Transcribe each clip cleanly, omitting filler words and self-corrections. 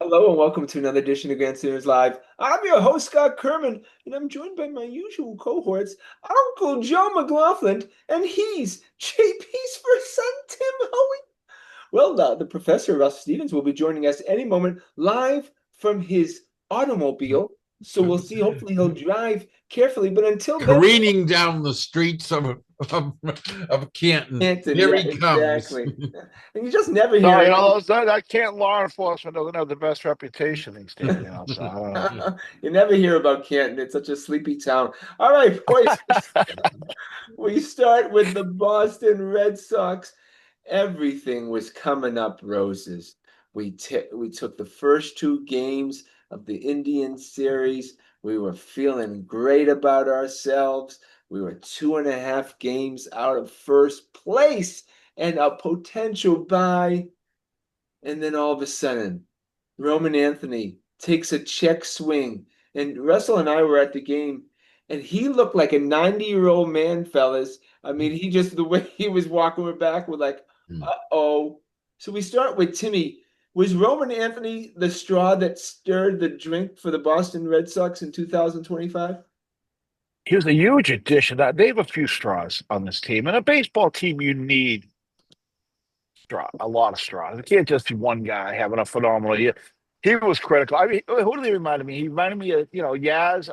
Hello and welcome to another edition of Grandstanders Live. I'm your host, Scott Kerman, and I'm joined by my usual cohorts, Uncle Joe McLaughlin, and he's JP's first son, Tim Hoey. Well, the professor, Russ Stevens, will be joining us any moment live from his automobile. So we'll see. Hopefully, he'll drive carefully. But until then, Careening down the streets of, of Canton. Canton, Here yeah, he comes. exactly. And you just never hear No, it. that can't law enforcement doesn't have the best reputation these days. So I don't know. You never hear about Canton. It's such a sleepy town. All right, boys. We start with the Boston Red Sox. Everything was coming up roses. We took the first two games of the Indian series. We were feeling great about ourselves. We were 2.5 games out of first place and a potential bye. And then all of a sudden, Roman Anthony takes a check swing. And Russell and I were at the game, and he looked like a 90-year-old man, fellas. I mean, he just, the way he was walking back, we're like, uh-oh. So we start with Timmy. Was Roman Anthony the straw that stirred the drink for the Boston Red Sox in 2025? He was a huge addition. They have a few straws on this team. And a baseball team, you need a lot of straws. It can't just be one guy having a phenomenal year. He was critical. I mean, who did he remind me? He reminded me of, Yaz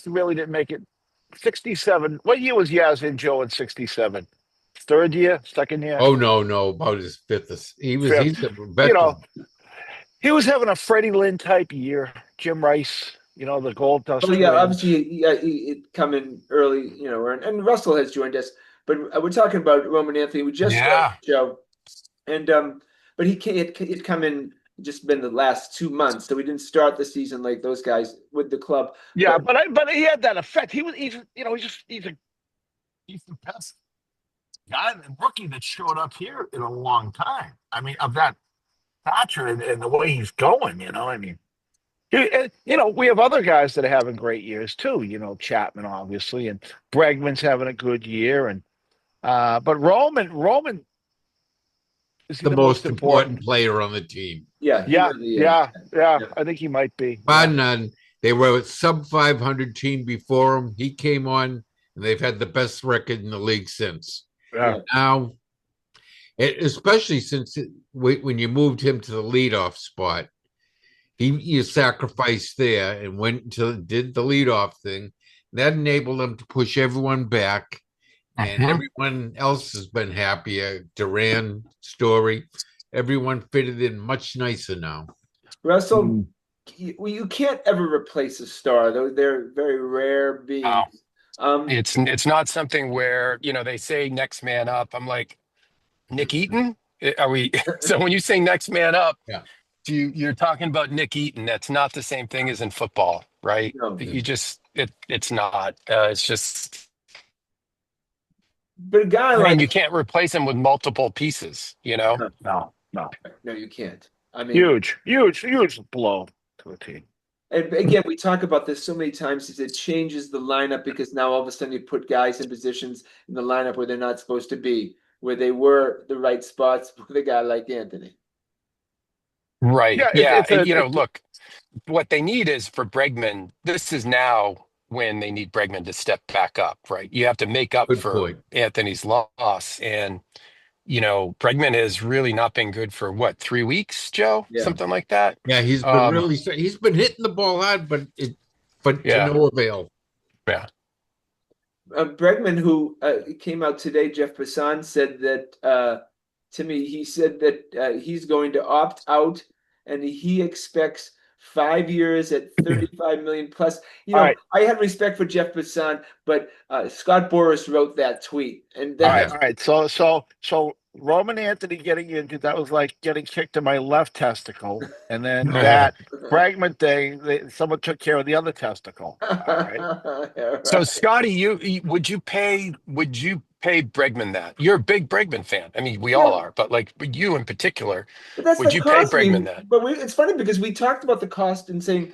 really didn't make it. 67. What year was Yaz in Joe in 67? Third year, second year, Oh no, about his fifth. He's fifth. a You veteran. know, he was having a Freddie Lynn type year. Jim Rice, the gold dust Well, yeah, twins. obviously, yeah, it come in early, and Russell has joined us, but we're talking about Roman Anthony. We just started Yeah. the show, and but it come in just been the last 2 months, so we didn't start the season like those guys with the club. Yeah, But but he had that effect. He's the best guy, the rookie that showed up here in a long time. I mean, of that stature and the way he's going. I mean, we have other guys that are having great years too. Chapman obviously, and Bregman's having a good year, and but Roman is he The the most most important? important player on the team. yeah, he Yeah, really is. yeah, yeah. Yeah. I think he might be. Bar Yeah, none. They were a sub 500 team before him. He came on, and they've had the best record in the league since. yeah. Yeah. Now, especially since when you moved him to the leadoff spot, you sacrificed there and went to did the leadoff thing. That enabled him to push everyone back, and Mhm. everyone else has been happier. Duran, Story, everyone fitted in much nicer now. Russell, Mm. you can't ever replace a star, though they're very rare Oh, beings. Um, it's not something where, they say next man up. I'm like, Nick Eaton? Are we so when you say next man up, Yeah. you're talking about Nick Eaton. That's not the same thing as in football, right? no, It's not. It's just but a guy and like you can't replace him with multiple pieces, you know? No, no. no, you can't. I mean, Huge, huge, huge blow to a team. and again, we talk about this so many times is it changes the lineup because now all of a sudden you put guys in positions in the lineup where they're not supposed to be, where they were the right spots with a guy like Anthony. Right. Yeah, Yeah. it's And a it's look, what they need is for Bregman, this is now when they need Bregman to step back up, right? You have to make up Good for point. Anthony's loss. And, Bregman has really not been good for what, 3 weeks, Joe? Yeah. Something like that. Yeah, Um, he's been hitting the ball hard, but to yeah. no avail. Yeah. Bregman, who came out today, Jeff Passan said that Timmy, he said that he's going to opt out and he expects 5 years at 35 million plus. all right. I have respect for Jeff Passan, but Scott Boras wrote that tweet, and All that, right, Yeah. that's all right. So Roman Anthony getting injured, that was like getting kicked in my left testicle. And then that fragment day, someone took care of the other testicle. All right. Yeah, So right. Scotty, would you pay Bregman that? You're a big Bregman fan. I mean, we all Yeah, are, but like you in particular, but that's would the you pay cost. I Bregman mean, that? but it's funny because we talked about the cost and saying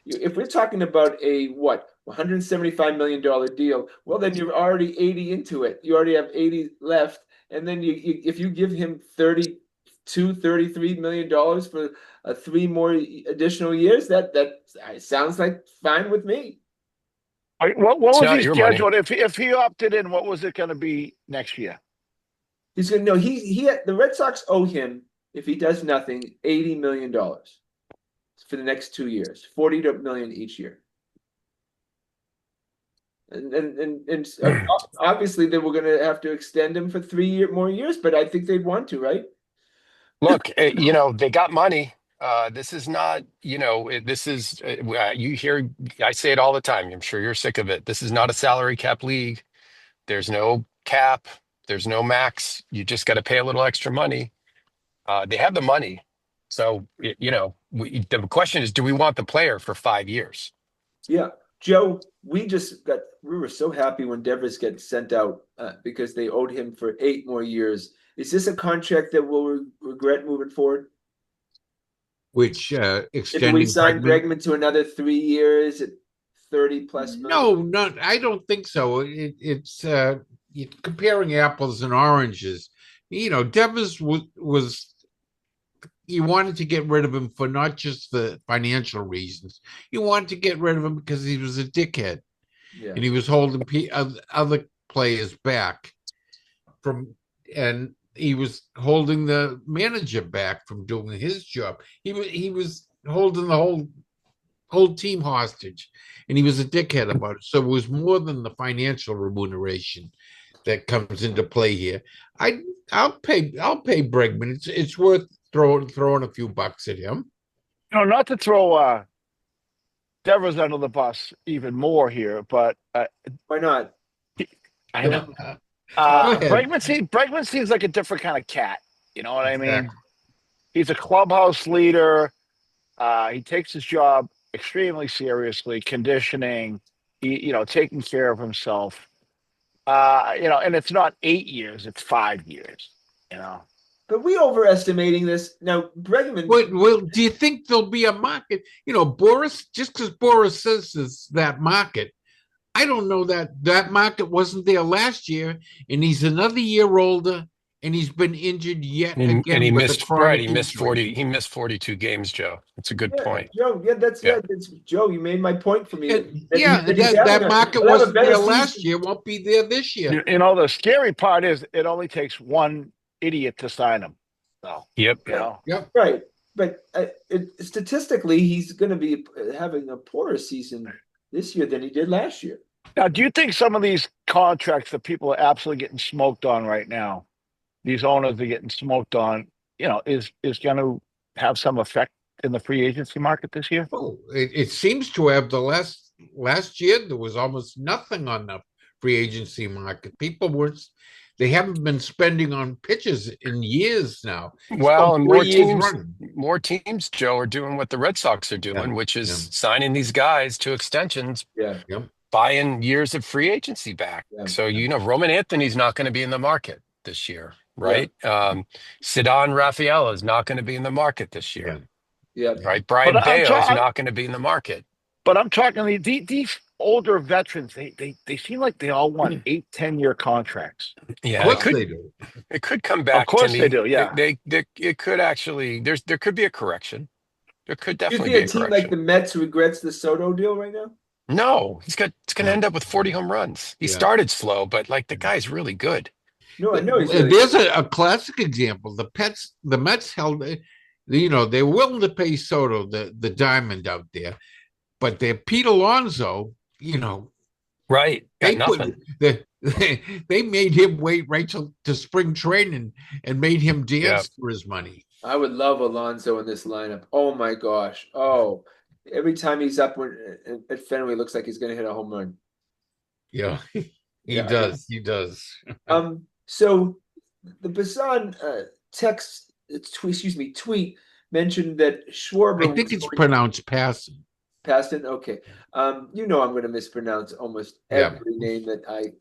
if we're talking about a what $175 million deal, well then you're already 80 into it. You already have 80 left, and then if you give him 30 $33 million for 3 more additional years. That sounds like fine with me. What It's was not he your money. scheduled? If he opted in, what was it going to be next year? He's gonna no. The Red Sox owe him, if he does nothing, $80 million for the next 2 years, $40 million each year. And obviously they were going to have to extend him for 3 more years, but I think they'd want to, right? Look, they got money. This is not, this is, you hear, I say it all the time. I'm sure you're sick of it. This is not a salary cap league. There's no cap. There's no max. You just got to pay a little extra money. They have the money. So, the question is, do we want the player for 5 years? Yeah. Joe, we were so happy when Devers gets sent out because they owed him for 8 more years. Is this a contract that we'll regret moving forward? Which If we extending sign Bregman? Bregman to another 3 years at 30 plus million? No, I don't think so. It's comparing apples and oranges. Devers was you wanted to get rid of him for not just the financial reasons. You wanted to get rid of him because he was a dickhead, and he was holding other players back and he was holding the manager back from doing his job. He was holding the whole team hostage, and he was a dickhead about it. So it was more than the financial remuneration that comes into play here. I'll pay Bregman. It's worth throwing a few bucks at him. Not to throw Devers under the bus even more here, but Why not? I know. Bregman seems like a different kind of cat. You know what I mean? He's a clubhouse leader. He takes his job extremely seriously, conditioning, taking care of himself. And it's not 8 years, it's 5 years, But we overestimating this. Now, Bregman. Well, do you think there'll be a market? Boris, just because Boris says it's that market, I don't know that market wasn't there last year, and he's another year older, and he's been injured yet again. And he missed 40. He missed 42 games, Joe. That's a good point. Joe, that's Joe. You made my point for me. That market wasn't there last year. Won't be there this year. The scary part is it only takes one idiot to sign him. So, yep. Right. But statistically, he's going to be having a poorer season this year than he did last year. Now, do you think some of these contracts that people are absolutely getting smoked on right now, these owners are getting smoked on, is going to have some effect in the free agency market this year? Oh, it seems to have. The last year, there was almost nothing on the free agency market. They haven't been spending on pitchers in years now. Well, and more teams, Joe, are doing what the Red Sox are doing, which is signing these guys to extensions, buying years of free agency back. So, Roman Anthony's not going to be in the market this year, right? Ceddanne Rafaela is not going to be in the market this year. Right? Brian Bale is not going to be in the market. But I'm talking these older veterans, they seem like they all want 8-10 year contracts. Yeah, of course they do. It could come back. Of course they do. Yeah, it could actually. There could be a correction. There could definitely be a correction. team like the Mets regrets the Soto deal right now. No, it's going to end up with 40 home runs. He started slow, but the guy's really good. No, I know he's really There's a classic example. The Mets held. They were willing to pay Soto the diamond out there, but Pete Alonso. Right. They made him wait right to spring training and made him dance for his money. I would love Alonso in this lineup. Oh my gosh. Oh, every time he's up at Fenway, looks like he's going to hit a home run. Yeah, he does. He does. So the Bazan tweet mentioned that Schwarber. I think it's pronounced Passon. Paston, okay. I'm going to mispronounce almost every name that I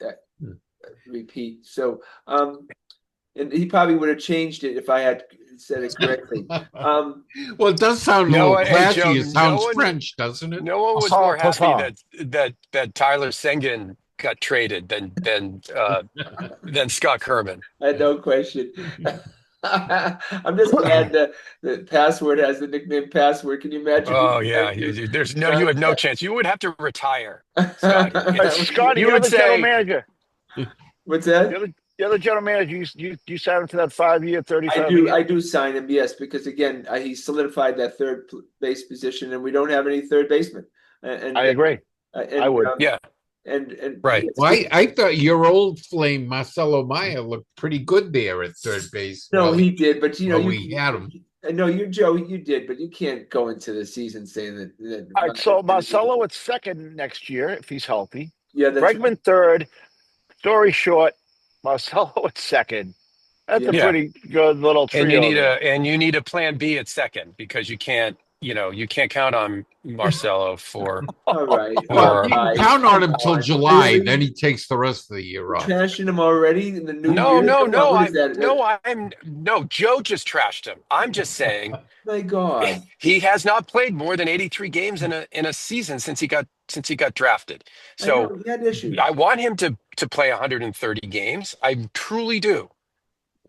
repeat. So, and he probably would have changed it if I had said it correctly. Well, it does sound a little flashy. It sounds French, doesn't it? No one was more happy that Tyler Seguin got traded than Scott Kerman. I had no question. I'm just glad that the password has the nickname password. Can you imagine? Oh yeah, you have no chance. You would have to retire, Scotty. Scotty, You you're would the general say, manager. What's that? You're the general manager. You signed him to that 5 year, I 35 do. million. I do sign him, yes, because again, he solidified that base position, and we don't have any third baseman. I And agree. I and would. yeah, right. yes, Well, I thought your old flame Marcelo Meyer looked pretty good there at third base. no, he did, but We had him. I know you, Joe, you did, but you can't go into the season saying that All right. So Marcelo at second next year if he's healthy. yeah, that's Bregman third. Story short, Marcelo at second. That's a yeah. Yeah, pretty good little and trio there. you need a plan B at second because you can't count on Marcelo All right, all Well, for you can right. count on Come him till on, July, really? then he takes the rest of the year We're off. trashing him already in the new no, year. no, Come on, no. what is that? I'm no. Joe just trashed him. I'm just saying My God, he has not played more than 83 games in a season since he got drafted. I So know he had I issues. want him to play 130 games. I truly do.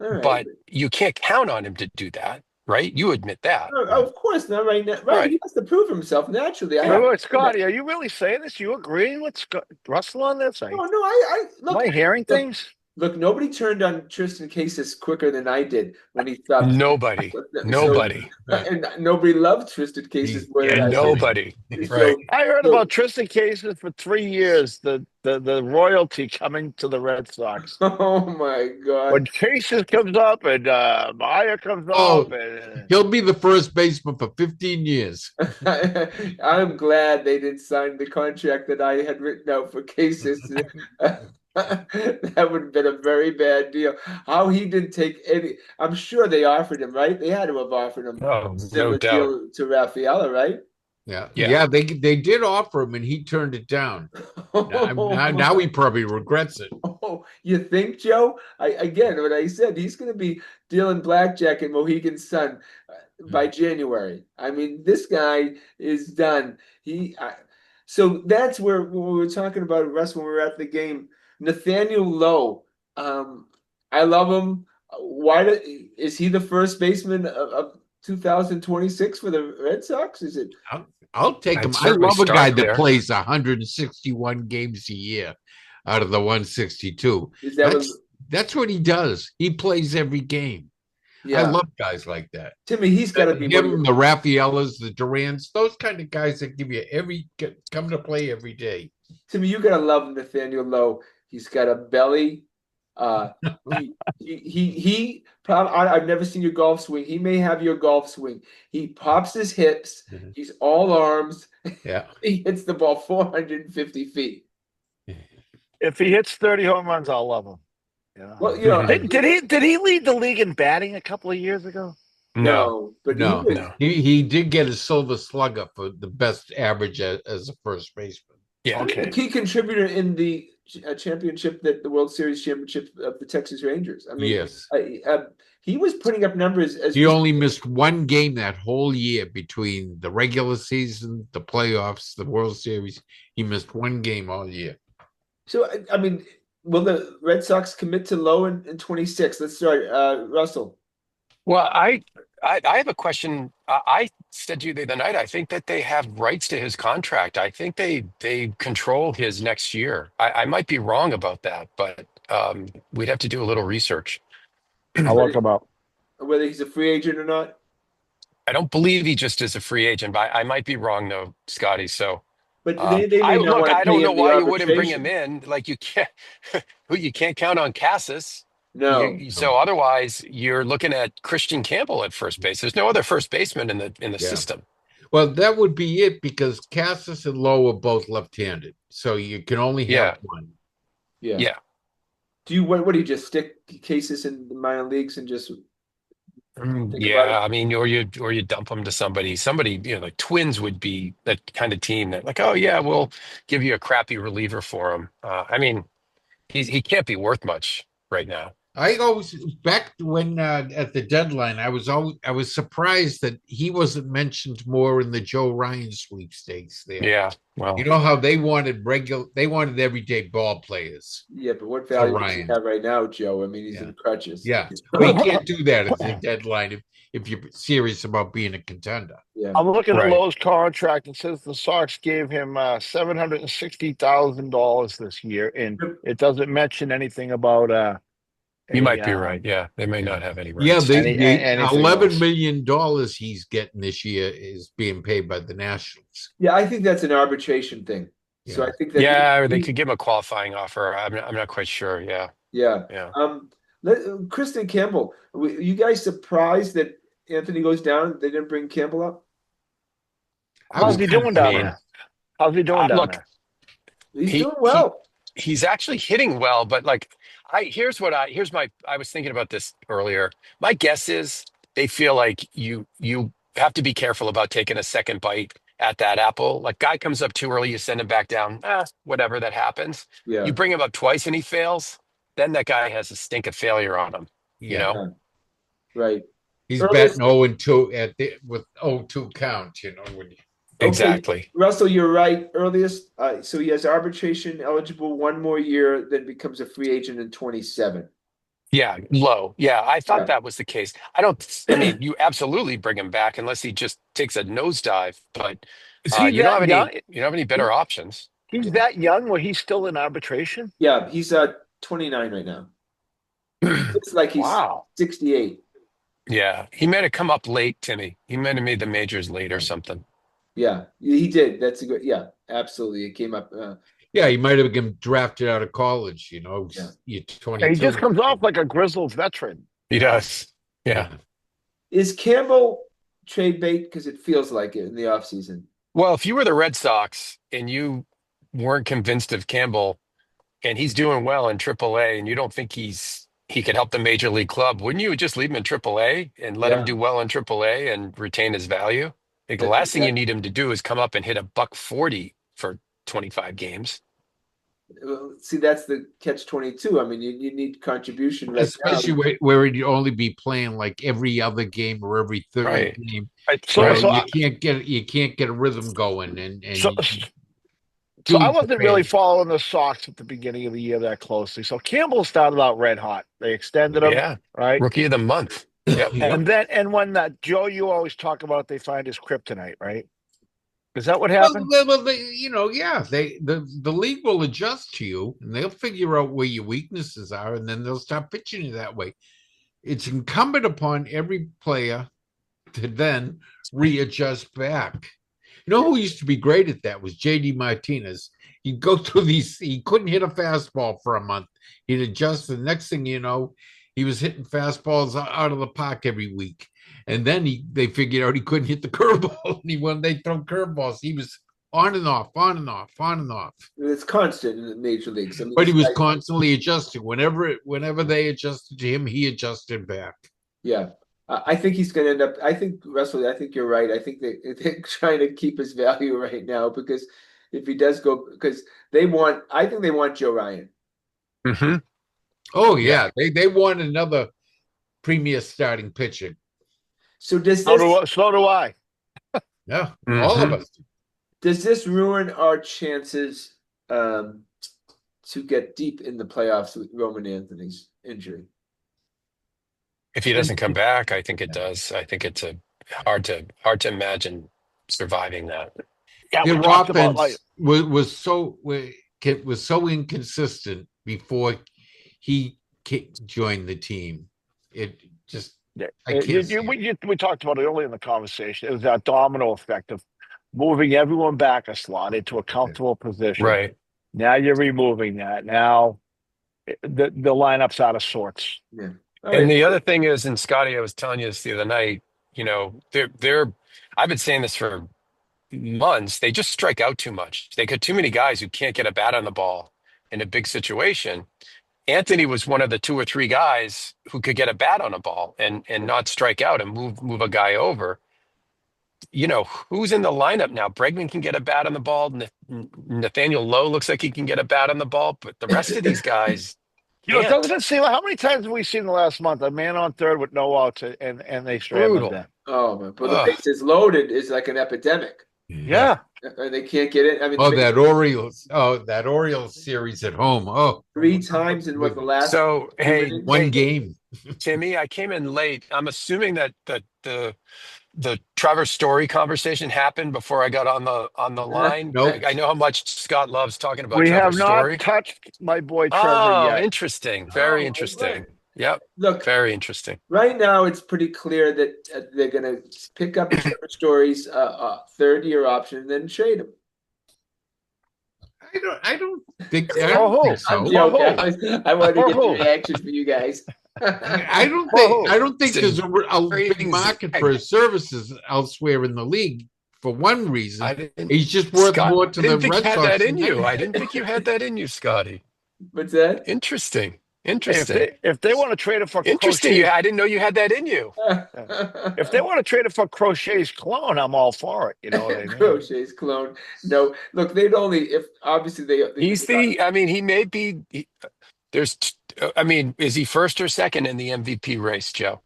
All right. But you can't count on him to do that, right? You admit that. Oh, of course not right now. Right, Right. he has to prove himself naturally. I Wait, have Yeah. to wait, say that. Scotty, are you really saying this? You agreeing with Russell on this? Oh no, I Am look, I hearing look, things? look. Nobody turned on Tristan Cases quicker than I did when he stopped. Nobody. So, Nobody. Right. and nobody loved Tristan Cases more than Yeah, I nobody. Nobody. did. Right. I heard So, about Tristan Cases for 3 years. The royalty coming to the Red Sox. oh my God. When Cases comes up and Meyer comes up Oh, and he'll be the first baseman for 15 years. I'm glad they didn't sign the contract that I had written out for Cases. That would have been a very bad deal. How he didn't take any, I'm sure they offered him, right? They had to have offered him Oh, no similar doubt. deal to Rafaela, right? Yeah, Yeah. yeah, they did offer him, and he turned it down. Now he probably regrets it. Oh, you think, Joe? Again, what I said, he's going to be dealing blackjack in Mohegan Sun by January. I mean, this guy is done. So that's where when we were talking about Russ when we were at the game. Nathaniel Lowe, I love him. Is he the first baseman of 2026 for the Red Sox? Is it? I'll take I'd him. I certainly love a guy start that there. plays 161 games a year out of the 162. Is that what? That's what he does. He plays every game. I Yeah, love guys like that. Timmy, he's got to be one of Him, the Rafaelas, the Durants, those kind of guys that give you come to play every day. Timmy, you gotta love Nathaniel Lowe. He's got a belly. Uh, he probably I've never seen your golf swing. He may have your golf swing. He pops his hips. He's all arms. Yeah. He hits the ball 450 feet. if he hits 30 home runs, I'll love him. Yeah. Well, Did he lead the league in batting a couple of years ago? no, but he No, was. no. he did get a silver slugger for the best average as a first baseman. Yeah. Okay. A key contributor in the championship, the World Series championship of the Texas Rangers. I mean, Yes. he was putting up numbers as He only missed one game that whole year between the regular season, the playoffs, the World Series. He missed one game all year. So, I mean, will the Red Sox commit to Lowe in 26? Let's start. Russell. Well, I have a question. I said to you the other night, I think that they have rights to his contract. I think they control his next year. I might be wrong about that, but we'd have to do a little research. I'll look him up. Whether he's a free agent or not? I don't believe he just is a free agent, but I might be wrong though, Scotty. So But they may not want to I pay don't know him the why you wouldn't bring him arbitration. in. Like you can't, you can't count on Cassis. No. So otherwise, you're looking at Christian Campbell at first base. There's no other first baseman in the Yeah. system. Well, that would be it because Cassis and Lowe are both left-handed, so you can only have one. Yeah. Yeah. Do you what do you just stick cases in the minor leagues and just think about it? I mean, or you dump them to somebody. Somebody, like Twins would be that kind of team that, like, oh yeah, we'll give you a crappy reliever for him. I mean, he can't be worth much right now. I always back when at the deadline, I was surprised that he wasn't mentioned more in the Joe Ryan sweepstakes there. Yeah. You Well, know how they wanted everyday ball players. Yeah, but what Joe value does he Ryan. have right now, Joe? I mean, he's Yeah. in crutches. Yeah. But you can't do that at the deadline if you're serious about being a contender. Yeah. I'm looking at right. Lowe's contract. It says the Sox gave him $760,000 this year, and it doesn't mention anything about You a might be right. Yeah. They may Yeah. not have any Yeah, rights. the anything $11 else. million he's getting this year is being paid by the Nationals. Yeah, I think that's an arbitration thing. So Yeah. I think that Yeah, or they could give him a qualifying offer. I'm not quite sure. Yeah. yeah. Yeah. Kristen Campbell, you guys surprised that Anthony goes down? They didn't bring Campbell up? I How's was he kind of doing down mean, there? How's he doing down look, there? He's he doing he well. he's actually hitting well, but like here's my I was thinking about this earlier. My guess is they feel like you have to be careful about taking a second bite at that apple. Like guy comes up too early, you send him back down. Whatever that happens. You Yeah, bring him up twice and he fails, then that guy has a stink of failure on him, you yeah. know? yeah, right. He's Earliest, betting 0-2 with 0-2 count, when you, okay, Exactly. Russell, you're right. Earliest, so he has arbitration eligible one more year, then becomes a free agent in 27. Yeah, low. Yeah, I thought Yeah. that was the case. I mean, you absolutely bring him back unless he just takes a nosedive, but Is he you don't that have young? any better options. He's that young where he's still in arbitration? Yeah, he's 29 right now. Looks like he's Wow. 68. Yeah, he might have come up late, Timmy. He might have made the majors late or something. Yeah, he did. That's a good. Yeah, absolutely. It came up. yeah, he might have been drafted out of college, Yeah. you're And he just 22. comes off like a grizzled veteran. He does. Yeah. Yeah. Is Campbell trade bait? Because it feels like it in the offseason. Well, if you were the Red Sox and you weren't convinced of Campbell and he's doing well in AAA and you don't think he could help the major league club, wouldn't you just leave him in AAA and let him Yeah, do well in AAA and retain his value? Like the that's last thing you exactly. need him to do is come up and hit a buck 40 for 25 games. Well, see, that's the catch 22. I mean, you need contribution right now. Especially where he'd only be playing like every other game or every third Right. game. So, Right. You can't get a rhythm going and so, you so I do wasn't fans. really following the Sox at the beginning of the year that closely. So Campbell started out red hot. They extended him, Yeah. right? Rookie of the month. Yep. And then, and when that Joe, you always talk about, they find his kryptonite, right? Is that what Well, happened? yeah, the league will adjust to you and they'll figure out where your weaknesses are, and then they'll start pitching you that way. It's incumbent upon every player to then readjust back. You know who used to be great at that was JD Martinez. He'd go through these, he couldn't hit a fastball for a month. He'd adjust. The next thing you know, he was hitting fastballs out of the park every week. And then they figured out he couldn't hit the curveball. And when they throw curveballs, he was on and off, on and off, on and off. It's constant in the major leagues. I mean, But he was constantly adjusting. Whenever they adjusted to him, he adjusted back. yeah. I think he's going to end up. I think Russell. I think you're right. I think they're trying to keep his value right now because if he does go, because they want. I think they want Joe Ryan. Mm-hmm. Oh yeah, they want another premier starting pitcher. So does So this do I. Yeah, all of us. does this ruin our chances to get deep in the playoffs with Roman Anthony's injury? If he doesn't come back, I think it does. I think it's hard to imagine surviving that. Yeah, we Their talked about like offense was so inconsistent before he joined the team. It just yeah, I can't see it. we talked about it earlier in the conversation. It was that domino effect of moving everyone back a slot into a comfortable position. Right. Now you're removing that. Now the lineup's out of sorts. Yeah. All And right. the other thing is, and Scotty, I was telling you this the other night, they're I've been saying this for months. They just strike out too much. They got too many guys who can't get a bat on the ball in a big situation. Anthony was one of the two or three guys who could get a bat on a ball and not strike out and move a guy over. Who's in the lineup now? Bregman can get a bat on the ball. Nathaniel Lowe looks like he can get a bat on the ball, but the rest of these guys Doesn't it seem how many times have we seen the last month a man on third with no outs and they strand them Brutal. down? Oh man, but the Ugh. bases loaded is like an epidemic. Yeah. They can't get it. I mean, Oh, that Orioles series at home. Oh, 3 times in what the last So, hey, one game. Timmy, I came in late. I'm assuming that the Trevor Story conversation happened before I got on the line. Nope. I know how much Scott loves talking about We Trevor have not Story. touched my boy Trevor Oh, yet. interesting. Very Oh, interesting. right. Yep. Look, Very interesting. right now it's pretty clear that they're going to pick up Trevor Story's third-year option and then trade him. I don't think Oh, so. I'm joking. Oh. I wanted to get the Oh. reaction from you guys. I don't think there's a big market for his services elsewhere in the league. For one reason, he's just worth more to the Red Sox. That in you. I didn't think you had that in you, Scotty. What's that? Interesting. If they want to trade it for interesting, Crochet, I didn't know you had that in you. if they want to trade it for Crochet's clone, I'm all for it. You know what I mean? Crochet's clone. No, look, they'd only if obviously they. He's the. I mean, he may be. There's. I mean, is he first or second in the MVP race, Joe?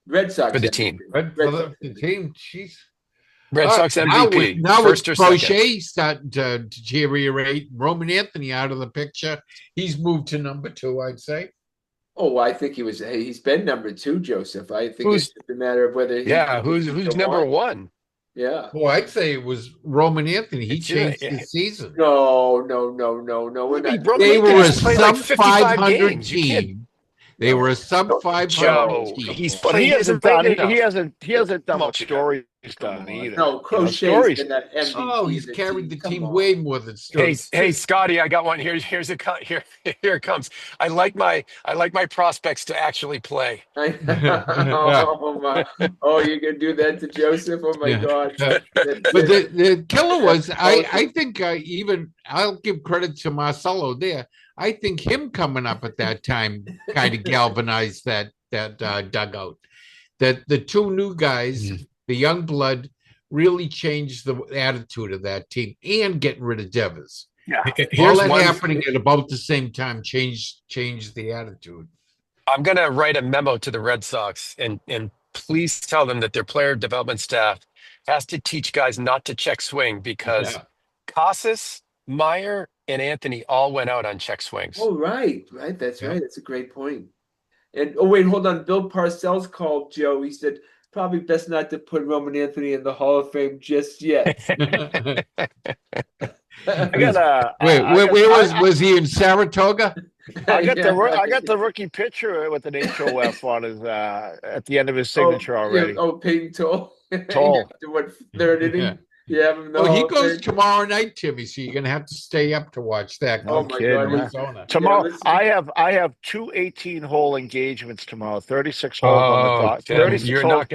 Red Sox For the team. The team. Jeez. Red Sox MVP. Now first with or Crochet starting to deteriorate, Roman Anthony out of the picture, he's moved to number 2, I'd say. Oh, I think he's been number 2, Joseph. I think it's just a matter of whether who's number 1? Yeah. Well, I'd say it was Roman Anthony. He changed his season. No. We're not. They were a sub like 500 team. They were a sub 500 team. He hasn't done what Story's done either. No, Crochet's been that MVP. Oh, he's carried the team way more than Story. Hey, Scotty, I got one. Here it comes. I like my prospects to actually play. Oh my! Oh, you're gonna do that to Joseph? Oh my God! But the killer was, I think I'll give credit to Marcelo there. I think him coming up at that time kind of galvanized that dugout. That the two new guys, the young blood, really changed the attitude of that team, and getting rid of Devers. Yeah, all that happening at about the same time changed the attitude. I'm gonna write a memo to the Red Sox and please tell them that their player development staff has to teach guys not to check swing because Casas, Meyer, and Anthony all went out on check swings. Oh, right. That's right. That's a great point. And wait, hold on. Bill Parcells called Joe. He said probably best not to put Roman Anthony in the Hall of Fame just yet. Was he in Saratoga? I got the rookie pitcher with an HOF on his at the end of his signature already. Peyton Toll. Toll. Third inning? Yeah. He goes tomorrow night, Timmy. So you're gonna have to stay up to watch that. Oh my God! Tomorrow, I have 2 18-hole engagements tomorrow. 36 holes on the clock. You're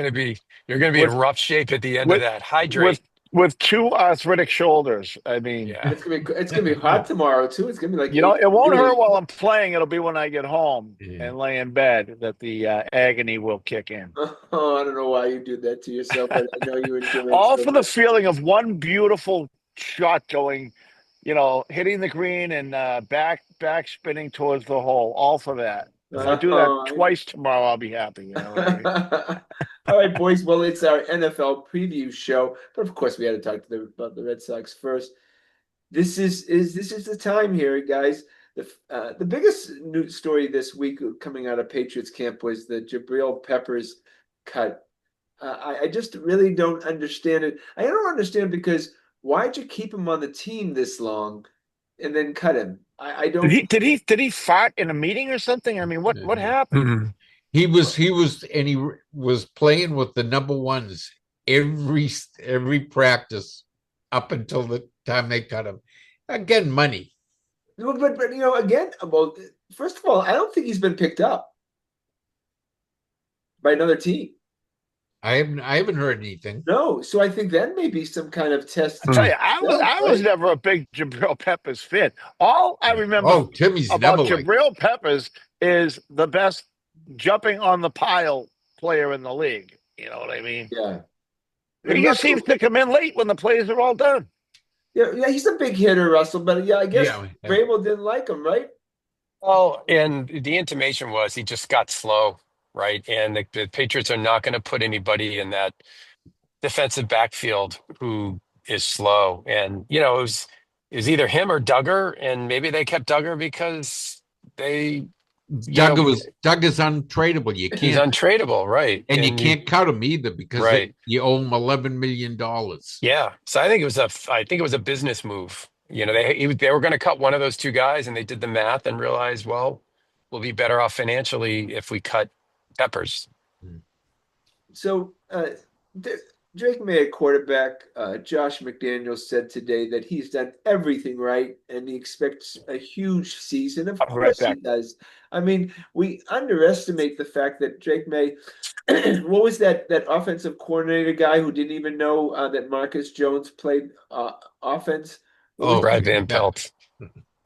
going to be in rough shape at the end of that. Hydrate. With 2 arthritic shoulders. I mean, it's gonna be hot tomorrow too. It's gonna be like it won't hurt while I'm playing. It'll be when I get home and lay in bed that the agony will kick in. Oh, I don't know why you do that to yourself. But I know you enjoy it. All for the feeling of one beautiful shot going, hitting the green and back spinning towards the hole. All for that. If I do that twice tomorrow, I'll be happy. All right, boys. Well, it's our NFL preview show, but of course, we had to talk about the Red Sox first. This is the time here, guys. The biggest news story this week coming out of Patriots camp was the Jabril Peppers cut. I just really don't understand it. I don't understand because why'd you keep him on the team this long and then cut him? I don't. Did he fart in a meeting or something? I mean, what happened? Mm-hmm. He was playing with the number ones every practice up until the time they cut him. Again, money. But again, first of all, I don't think he's been picked up by another team. I haven't heard anything. No, so I think that may be some kind of test. I tell you, I was never a big Jabril Peppers fan. All I remember Timmy's about never Jabril Peppers is the best jumping on the pile player in the league. You know what I mean? Yeah. He just seems to come in late when the plays are all done. Yeah, he's a big hitter, Russell. But I guess Vrabel didn't like him, right? Oh, and the intimation was he just got slow, right? And the Patriots are not going to put anybody in that defensive backfield who is slow. And, it was either him or Duggar, and maybe they kept Duggar because they, you know, Doug is untradeable. You he's can't, untradeable, right? and you can't cut him either because Right. you owe him $11 million. Yeah. So I think it was a business move. They were going to cut one of those two guys, and they did the math and realized, well, we'll be better off financially if we cut Peppers. So Drake May at quarterback, Josh McDaniels said today that he's done everything right and he expects a huge season. Of I'll be right course he back. does. I mean, we underestimate the fact that Drake May, what was that offensive coordinator guy who didn't even know that Marcus Jones played offense? What was Oh, Brad Van yeah. Pelt.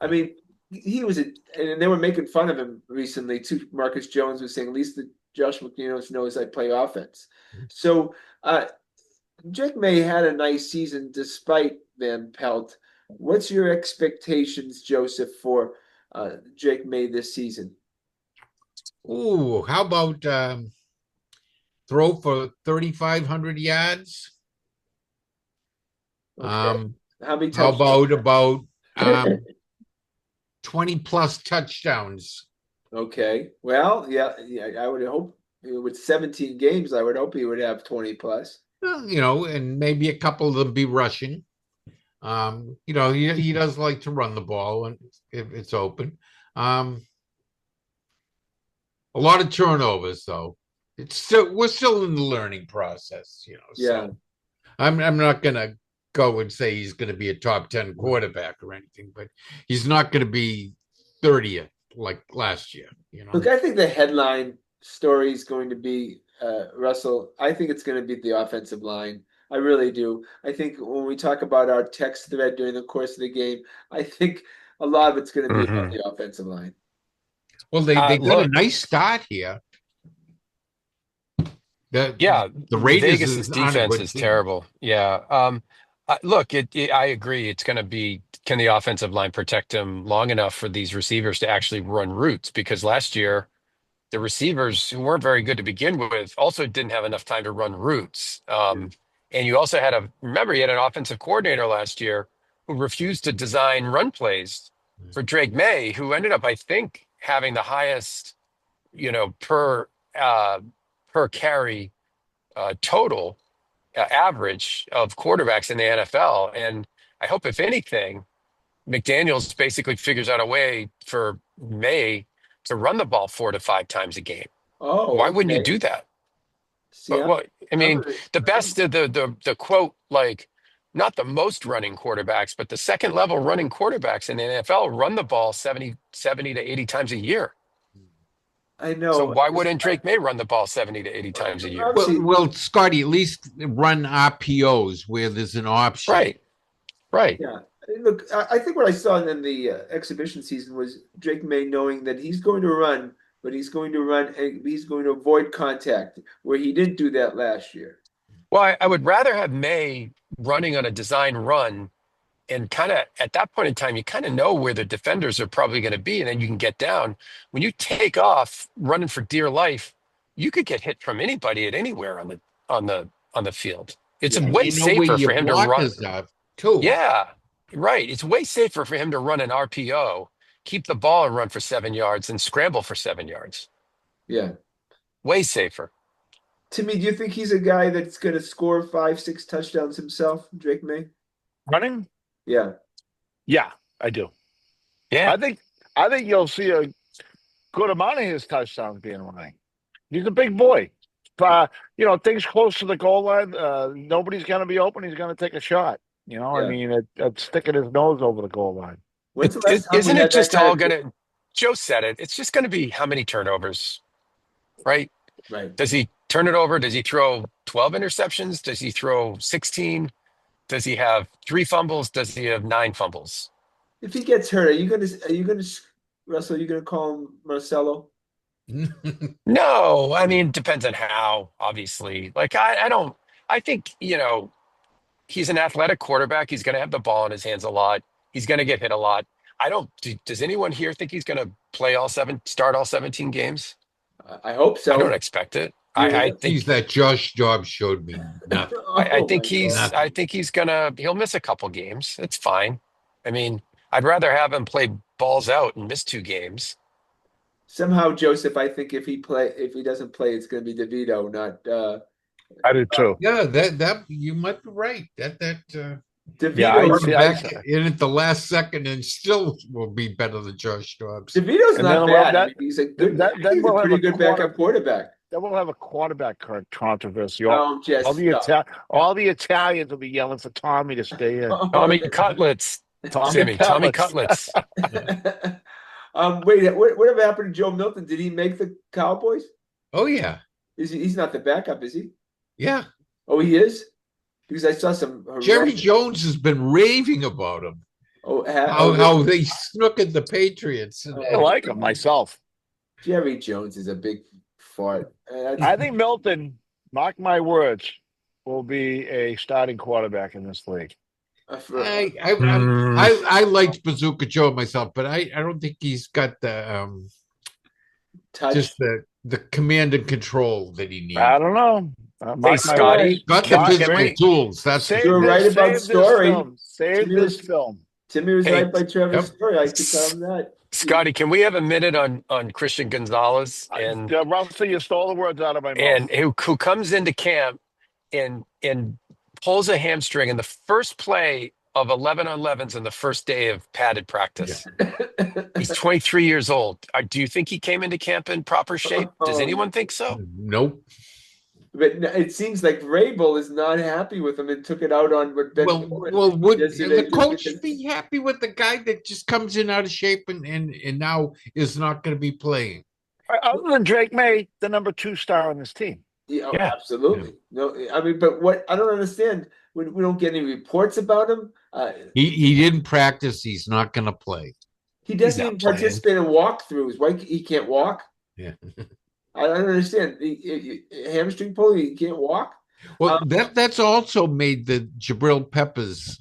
I mean, he was, and they were making fun of him recently too. Marcus Jones was saying, at least Josh McDaniels knows I play offense. So Drake May had a nice season despite Van Pelt. What's your expectations, Joseph, for Drake May this season? Ooh, how about throw for 3,500 yards? Okay. How many How touchdowns? about 20 plus touchdowns? Okay. Well, yeah, I would hope with 17 games, I would hope he would have 20 plus. And maybe a couple of them be rushing. He does like to run the ball and if it's open. A lot of turnovers though. We're still in the learning process, Yeah. So I'm not gonna go and say he's gonna be a top 10 quarterback or anything, but he's not gonna be 30th like last year, Look, I think the headline story is going to be Russell. I think it's going to be the offensive line. I really do. I think when we talk about our text thread during the course of the game, I think a lot of it's going to be about the offensive line. Well, they got a Look, nice start here. yeah, The Raiders Vegas's is on a defense good is team. terrible. Yeah. Look, I agree. It's going to be, can the offensive line protect him long enough for these receivers to actually run routes? Because last year, the receivers who weren't very good to begin with also didn't have enough time to run routes. And you also remember, you had an offensive coordinator last year who refused to design run plays for Drake May, who ended up, I think, having the highest, per carry total average of quarterbacks in the NFL. And I hope, if anything, McDaniels basically figures out a way for May to run the ball 4 to 5 times a game. Oh, Why wouldn't you okay. do that? See, But what I I'm mean, gonna, the best of the quote, like, not the most running quarterbacks, but the second level running quarterbacks in the NFL run the ball 70 to 80 times a year. I So know. why wouldn't Drake May run the ball 70 to 80 times a year? Well, Obviously, well, Scotty, at least run RPOs where there's an option. Right, right. yeah. Look, I think what I saw in the exhibition season was Drake May knowing that he's going to run, but he's going to run and he's going to avoid contact, where he didn't do that last year. Well, I would rather have May running on a design run, and kind of at that point in time, you kind of know where the defenders are probably going to be, and then you can get down. When you take off running for dear life, you could get hit from anybody at anywhere on the field. It's Yeah. And way you know where safer your for him to run. blockers are too. Yeah, right. It's way safer for him to run an RPO, keep the ball and run for 7 yards, and scramble for 7 yards. Yeah. Way safer. Timmy, do you think he's a guy that's going to score 5, 6 touchdowns himself, Drake May? Running? Yeah. Yeah, I do. Yeah. I think you'll see a good amount of his touchdowns being running. He's a big boy. Things close to the goal line, nobody's going to be open. He's going to take a shot. I Yeah. mean, it's sticking his nose over the goal line. When's the last time we Isn't it had that just kind all of going to, Joe said it, it's just going to be how many turnovers, right? right? Does he turn it over? Does he throw 12 interceptions? Does he throw 16? Does he have 3 fumbles? Does he have 9 fumbles? If he gets hurt, Russell? Are you gonna call him Marcelo? No, I mean, depends on how, obviously. Like, I don't, I think, he's an athletic quarterback. He's going to have the ball in his hands a lot. He's going to get hit a lot. I don't. Does anyone here think he's going to start all 17 games? I hope so. I don't expect it. Yeah. I think that Josh Dobbs showed me nothing. I Oh, think my God. I think he'll miss a couple games. It's fine. I mean, I'd rather have him play balls out and miss 2 games. Somehow, Joseph, I think if he doesn't play, it's going to be DeVito, not I do too. Yeah, that you might be right. That Yeah, I DeVito. see. back in at the last second and still will be better than Josh Dobbs. DeVito's And not then we'll- bad. that- I mean, he's a good. then He's a we'll have pretty a good backup quarterback. Then we'll have a quarterback controversy. Oh, just All the Italians will be yelling for Tommy to stay in. Tommy Cutlets. Tommy Cutlets. Wait, whatever happened to Joe Milton? Did he make the Cowboys? Oh yeah, He's not the backup, is he? yeah. Oh, he is? Because I saw some Jerry Jones has been raving about him. How they snookered the Patriots. I like him myself. Jerry Jones is a big fart. I think Milton, mark my words, will be a starting quarterback in this league. I liked Bazooka Joe myself, but I don't think he's got the touch. just the command and control that he needs. I don't know. Hey, Scotty, Got the physical tools. That's You're right about Story. Save this film. Timmy was right by Trevor's Yep. Story. I could tell him that. Scotty, can we have a minute on Christian Gonzalez and Russell, you stole the words out of my mouth. and who comes into camp and pulls a hamstring in the first play of 11-on-11s in the first day of padded practice. He's 23 years old. Do you think he came into camp in proper shape? Does anyone think so? Nope. But it seems like Vrabel is not happy with him and took it out on what Ben. Well, would the coach be happy with the guy that just comes in out of shape and now is not going to be playing? Other than Drake May, the number 2 star on this team. Yeah, absolutely. No, I mean, but what I don't understand, we don't get any reports about him. He didn't practice. He's not going to play. He doesn't even participate in walkthroughs. Why he can't walk? Yeah. I don't understand. Hamstring pull, he can't walk. Well, that's also made the Jabril Peppers,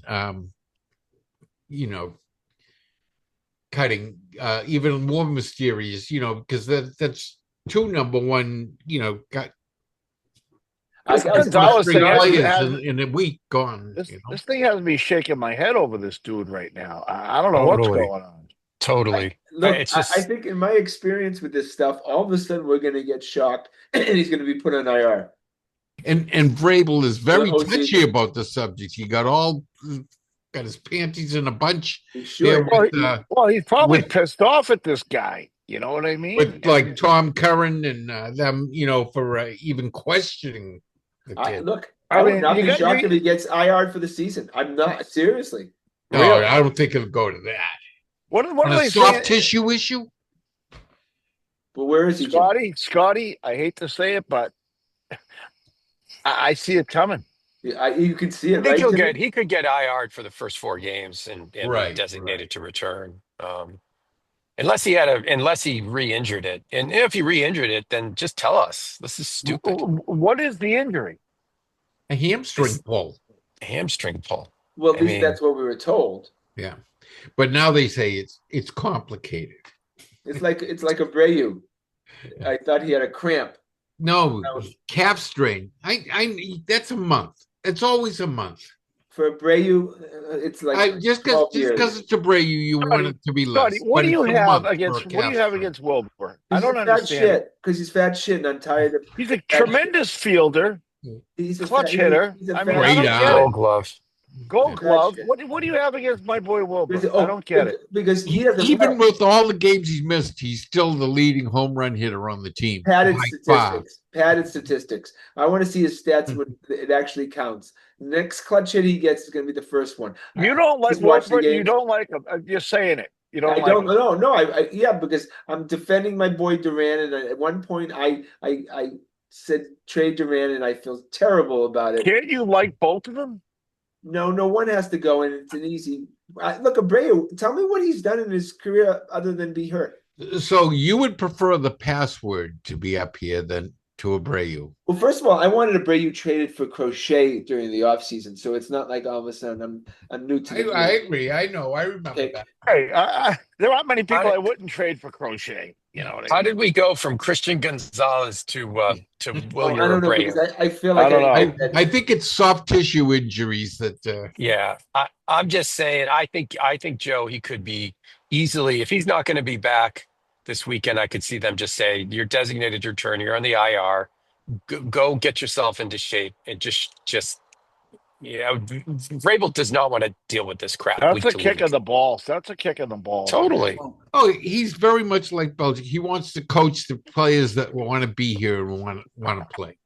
cutting even more mysterious. Because that's 2 number 1. Got Gonzalez thing in a week gone. This thing has me shaking my head over this dude right now. I don't know what's going on. Totally. I think in my experience with this stuff, all of a sudden we're going to get shocked and he's going to be put on IR. And Vrabel is very touchy about the subject. He got his panties in a bunch. Sure. He's probably pissed off at this guy. You know what I mean? With like Tom Curran and them, for even questioning the kid. I would not be shocked if he gets IR for the season. I'm not, seriously. No, really? I don't think it'll go to that. What are they soft tissue issue? But where is he, Scotty, I hate to say it, but I see it coming. You can see it. I think he could get IR'd for the first 4 games and be designated to return. Unless he re-injured it. And if he re-injured it, then just tell us. This is stupid. What is the injury? A hamstring pull. A hamstring pull. Well, at least that's what we were told. Yeah. But now they say it's complicated. It's like Abreu. I thought he had a cramp. No, calf strain. I that's a month. It's always a month. For Abreu, it's like just because it's Abreu, you want it to be less. What do you have against Wilbur? I don't understand. Because he's fat shit, and I'm tired of. He's a tremendous fielder. He's a clutch hitter. Gold glove. Gold glove. What do you have against my boy Wilbur? I don't get it. Because he doesn't. Even with all the games he's missed, he's still the leading home run hitter on the team. Padded statistics. I want to see his stats when it actually counts. Next clutch hit he gets is going to be the first one. You don't like Wilbur. You don't like him. You're saying it. You don't. No. Because I'm defending my boy Duran, and at one point I said trade Duran, and I feel terrible about it. Can't you like both of them? No, one has to go, and it's an easy. Look, Abreu, tell me what he's done in his career other than be hurt. So you would prefer the password to be up here than to Abreu. Well, first of all, I wanted Abreu traded for Crochet during the offseason, so it's not like all of a sudden I'm new to the I agree. I know. I remember pick. that. Hey, there aren't many people I wouldn't trade for Crochet. You know what I How mean? did we go from Christian Gonzalez to Wilyer I don't know Abreu? because I feel like I don't know. I think it's soft tissue injuries that. Yeah, I'm just saying. I think Joe, he could be easily, if he's not going to be back this weekend. I could see them just say, "You're designated return. You're on the IR. Go get yourself into shape and just." Vrabel does not want to deal with this crap. That's week a to kick week. in the balls. That's a kick in the balls. Totally. Oh, he's very much like Belichick. He wants to coach the players that want to be here and want to play.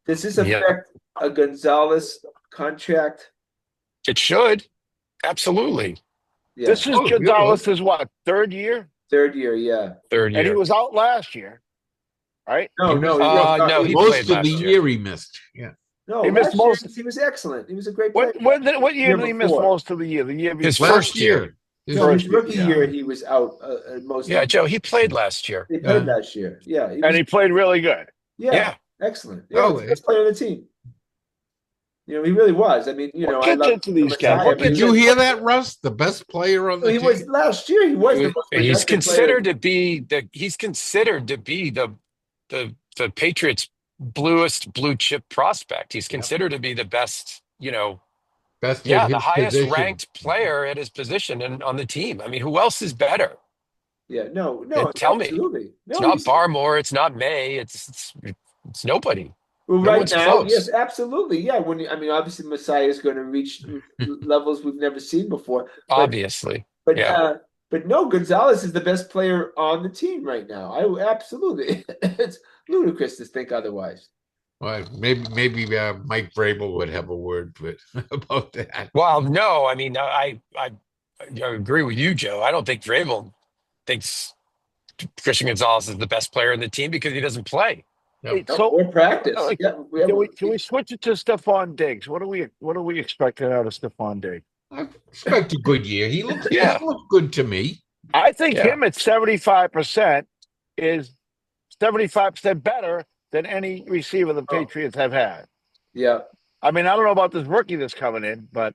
Does this affect a Gonzalez contract? It should. Absolutely. Yeah. This is Gonzalez's what, third year? Third year, yeah. Third year. And he was out last year, right? No, he most played of the last year he missed. Yeah. No, he missed most. He was excellent. He was a great player. What year did he miss before. most of the year? The year before. His first year. His His rookie year, he was out most. Yeah, Joe, he played last year. He played last year. Yeah, and he played really good. Yeah, excellent. Yeah, he was the best player on the team. You know, he really was. I mean, I love into these guys. Did you hear that, Russ? The best player on the team. He was last year. He was the most He's considered player. to be the Patriots' bluest blue chip prospect. He's considered to be the best, best the highest ranked player at his position and on the team. I mean, who else is better? Yeah, no, tell absolutely. Me. It's not Barmore. It's not May. It's nobody. Well, no right now, close. yes, absolutely. Yeah, obviously Messiah is going to reach levels we've never seen before. Obviously. But no, Gonzalez is the best player on the team right now. Absolutely. It's ludicrous to think otherwise. Well, maybe Mike Vrabel would have a word about that. Well, no, I mean, I agree with you, Joe. I don't think Vrabel thinks Christian Gonzalez is the best player in the team because he doesn't play. Yep. So we're practice. Can we switch it to Stephon Diggs? What are we expecting out of Stephon Diggs? I expect a good year. He looks good to me. I think him at 75% is 75% better than any receiver the Patriots have had. Yeah. I mean, I don't know about this rookie that's coming in, but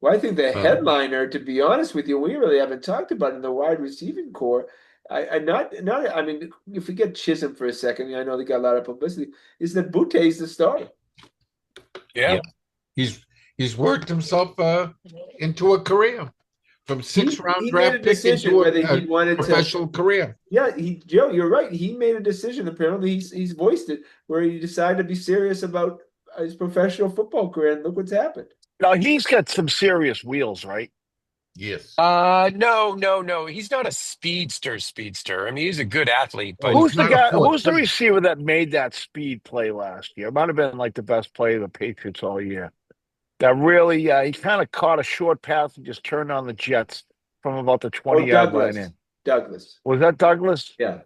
well, I think the headliner, to be honest with you, we really haven't talked about in the wide receiving core. I mean, you forget Chisholm for a second. I know they got a lot of publicity. Is that Boute's the star? Yeah. He's worked himself into a career from six-round draft pick into a professional career. Yeah, Joe, you're right. He made a decision. Apparently, he's voiced it where he decided to be serious about his professional football career, and look what's happened. Now he's got some serious wheels, right? Yes. No. He's not a speedster. I mean, he's a good athlete, but who's the guy? Who's the receiver that made that speed play last year? It might have been like the best play of the Patriots all year. That really, he kind of caught a short pass and just turned on the Jets from about the 20-yard line in. Douglas. Was that Douglas? Yeah.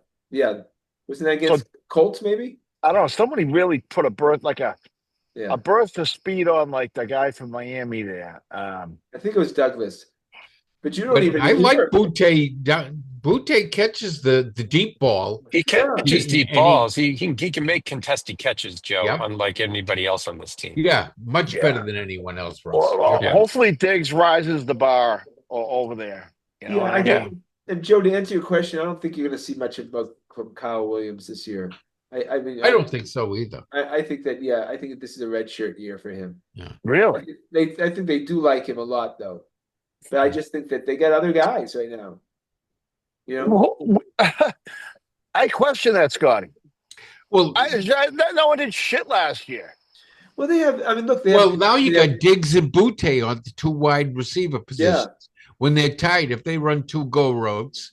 Wasn't that against Colts? Maybe. I don't know. Somebody really put a burst of speed on like the guy from Miami there. I think it was Douglas. But you don't even. I like Boute. Boute catches the deep ball. He catches deep balls. He can make contested catches, Joe, unlike anybody else on this team. Yeah, much better than anyone else, Russ. Hopefully Diggs rises the bar over there. I think, and Joe, to answer your question, I don't think you're going to see much from Kyle Williams this year. I mean, I don't think so either. I think that I think that this is a redshirt year for him. Yeah, really. I think they do like him a lot, though. But I just think that they got other guys right now. I question that, Scotty. Well, no one did shit last year. Well, they have. I mean, look. Now you got Diggs and Boute on the two wide receiver positions. Yeah. When they're tight, if they run two go routes,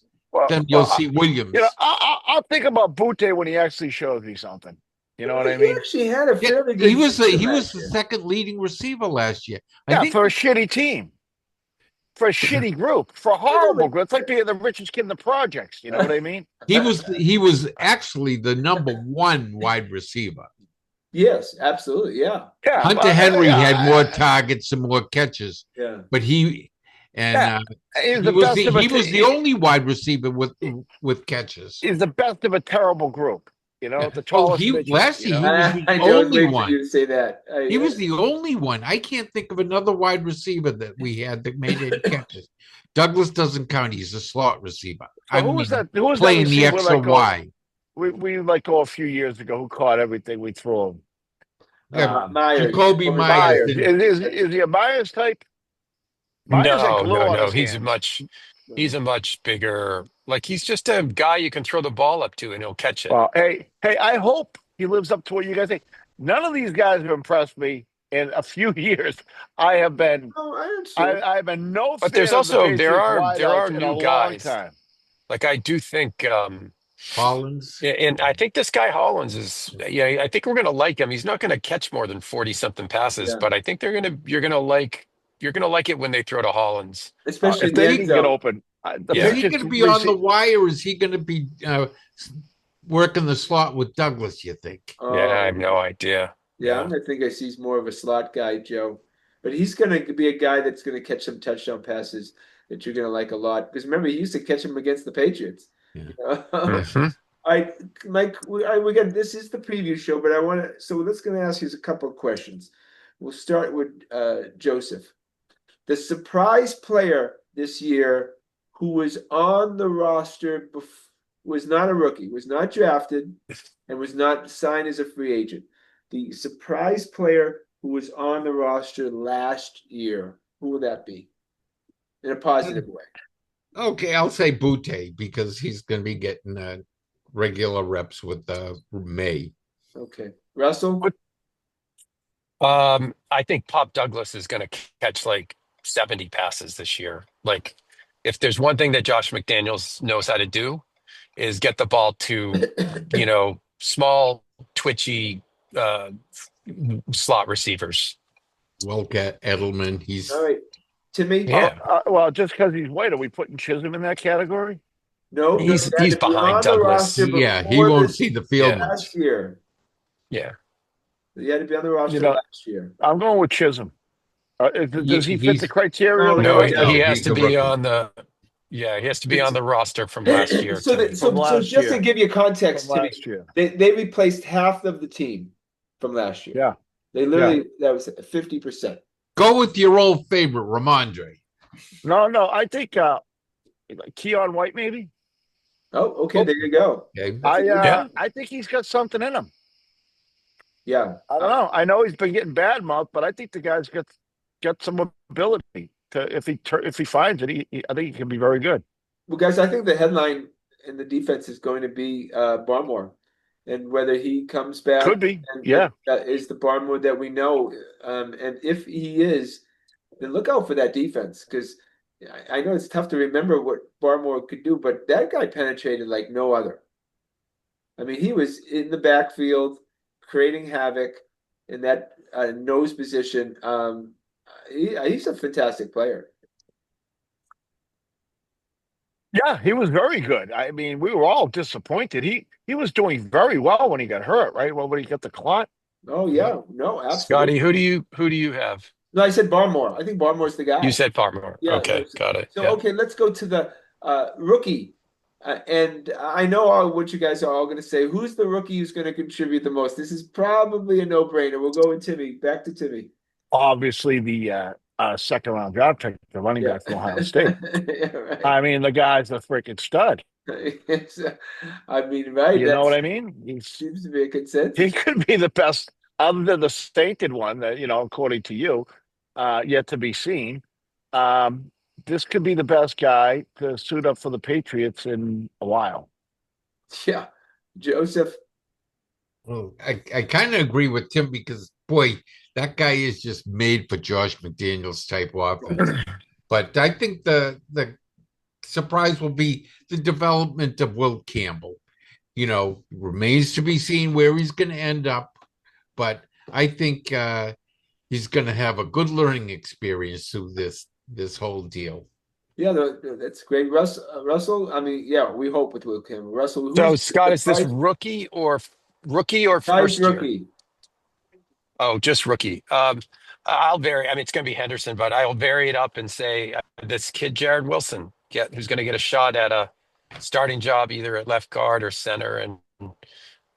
then you'll see Williams. I'll think about Boute when he actually shows me something. You know what I mean? He actually had a fairly good. He was the second leading receiver last year. I think for a shitty team. For a shitty group, for a horrible group. It's like being the richest kid in the projects. You know what I mean? He was actually the number one wide receiver. Yes, absolutely. Yeah. Hunter Henry had more targets and more catches. Yeah. But he was the only wide receiver with catches. He's the best of a terrible group. You know, the Oh, tallest midget. last You year know, he was the I know. I was only waiting for you one. to say that. He was the only one. I can't think of another wide receiver that we had that made any catches. Douglas doesn't count. He's a slot receiver. so I who was mean, that? Who was that playing the receiver X or like go? Y. We like go a few years ago who caught everything we threw him. Yeah, Myers. Jacoby Myers. Myers. Is he a Myers type? Myers had No, glue no, on no. his hands. He's a much bigger, like he's just a guy you can throw the ball up to and he'll catch it. Well, hey, I hope he lives up to what you guys think. None of these guys have impressed me in a few years. I have been, Oh, I understand. I've been no But there's fan of the also Patriots there are wideouts in a new long guys. time. Like I do think Collins. and I think this guy Hollins is I think we're gonna like him. He's not gonna catch more than 40 something passes, Yeah. but I think you're gonna like it when they throw to Hollins. Especially If in the he end can get zone. open, the Is Yeah. he Patriots going to be on the receive. wire, or is he going to be working the slot with Douglas, you think? Yeah, I Oh, have no idea. yeah, I'm gonna think I see he's more of a slot guy, Joe. But he's gonna be a guy that's gonna catch some touchdown passes that you're gonna like a lot. Because remember, he used to catch them against the Patriots. Yeah. All Mhm. right, Mike, we got this is the preview show, but I want to so let's gonna ask you a couple of questions. We'll start with Joseph. The surprise player this year who was on the roster was not a rookie, was not drafted, and was not signed as a free agent. The surprise player who was on the roster last year, who will that be? In a positive way. Okay, I'll say Butte because he's going to be getting regular reps with May. Okay. Russell? I think Pop Douglas is gonna catch like 70 passes this year. Like if there's one thing that Josh McDaniels knows how to do is get the ball to, small, twitchy slot receivers. Welke, Edelman, All right. Timmy? Yeah. Well, just because he's white, are we putting Chisholm in that category? No, he He's had to be behind on the Douglas. roster yeah, he before won't this see the field last much. year. Yeah. He had to be on the roster You know, last year. I'm going with Chisholm. Does he fit He's the criteria of No, the No, guy? no, he no, has he's to a be rookie. on the he has to be It's- on the roster from last year, so Timmy. From last just to year. give you context, From Timmy, last year. they replaced half of the team from last year. Yeah. They literally that was 50%. Go with your old favorite, Ramondre. No, I think Keon White maybe. Oh, okay, there you go. Okay. That's a good Yeah. one. I think he's got something in him. Yeah. I don't know. I know he's been getting bad mouth, but I think the guy's got some ability to if he finds it, I think he can be very good. Well, guys, I think the headline in the defense is going to be Barmore, and whether he comes back Could be. and Yeah. is the Barmore that we know. And if he is, then look out for that defense because I know it's tough to remember what Barmore could do, but that guy penetrated like no other. I mean, he was in the backfield creating havoc in that nose position. He's a fantastic player. Yeah, he was very good. I mean, we were all disappointed. He was doing very well when he got hurt, right? Well, when he got the clot. Oh yeah, no, absolutely. Scotty, who do you have? No, I said Barmore. I think Barmore's the guy. You said Farmer. Yeah. Okay, got it. So Yeah. okay, let's go to the rookie. And I know what you guys are all going to say. Who's the rookie who's going to contribute the most? This is probably a no-brainer. We'll go with Timmy. Back to Timmy. Obviously, the second round draft pick, the running back from Ohio State. Yeah, right. I mean, the guy's a freaking stud. I mean, right? You know what I mean? He Seems to be a consensus. could be the best, other than the stated one that according to you, yet to be seen. This could be the best guy to suit up for the Patriots in a while. Yeah, Joseph. Well, I kind of agree with Tim because boy, that guy is just made for Josh McDaniels type offense. But I think the surprise will be the development of Will Campbell. Remains to be seen where he's going to end up, but I think he's going to have a good learning experience through this whole deal. Yeah, that's great. Russell, I mean, yeah, we hope with Will Campbell. Russell, So who's Scott, is this surprise- rookie or surprise first year? rookie? Oh, just rookie. I'll vary. I mean, it's going to be Henderson, but I'll vary it up and say this kid Jared Wilson, who's going to get a shot at a starting job either at left guard or center, and